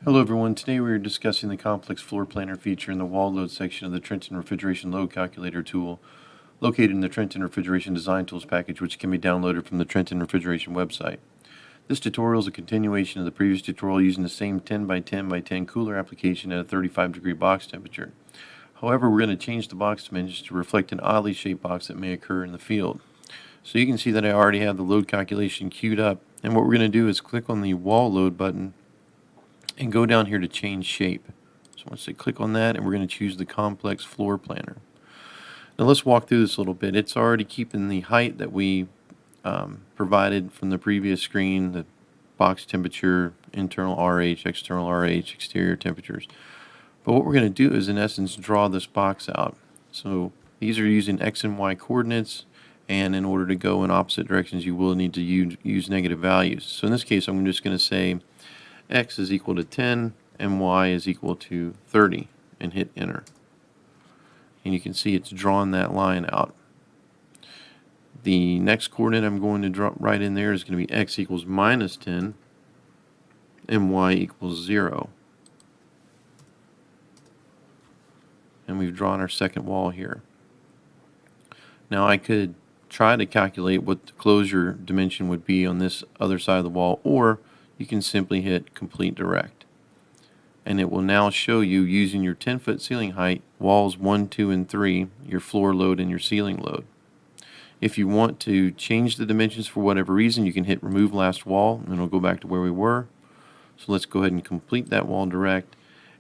Hello everyone, today we are discussing the complex floor planner feature in the wall load section of the Trenton Refrigeration Load Calculator tool located in the Trenton Refrigeration Design Tools package, which can be downloaded from the Trenton Refrigeration website. This tutorial is a continuation of the previous tutorial using the same 10 by 10 by 10 cooler application at a 35-degree box temperature. However, we're going to change the box dimensions to reflect an oddly shaped box that may occur in the field. So you can see that I already have the load calculation queued up, and what we're going to do is click on the wall load button and go down here to change shape. So once I click on that, and we're going to choose the complex floor planner. Now let's walk through this a little bit. It's already keeping the height that we provided from the previous screen, the box temperature, internal RH, external RH, exterior temperatures. But what we're going to do is in essence draw this box out. So these are using X and Y coordinates, and in order to go in opposite directions you will need to use negative values. So in this case I'm just going to say X is equal to 10 and Y is equal to 30 and hit enter. And you can see it's drawn that line out. The next coordinate I'm going to drop right in there is going to be X equals minus 10 and Y equals 0. And we've drawn our second wall here. Now I could try to calculate what the closure dimension would be on this other side of the wall, or you can simply hit complete direct. And it will now show you, using your 10-foot ceiling height, walls 1, 2, and 3, your floor load and your ceiling load. If you want to change the dimensions for whatever reason, you can hit remove last wall and it'll go back to where we were. So let's go ahead and complete that wall direct,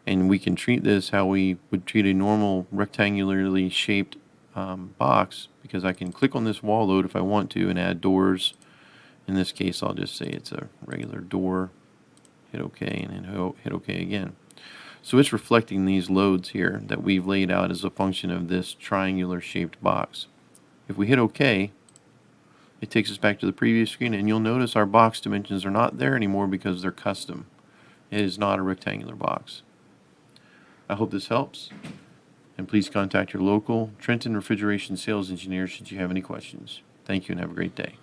and we can treat this how we would treat a normal rectangularly shaped box, because I can click on this wall load if I want to and add doors. In this case I'll just say it's a regular door, hit OK, and then hit OK again. So it's reflecting these loads here that we've laid out as a function of this triangular shaped box. If we hit OK, it takes us back to the previous screen, and you'll notice our box dimensions are not there anymore because they're custom. It is not a rectangular box. I hope this helps, and please contact your local Trenton Refrigeration sales engineer should you have any questions. Thank you and have a great day.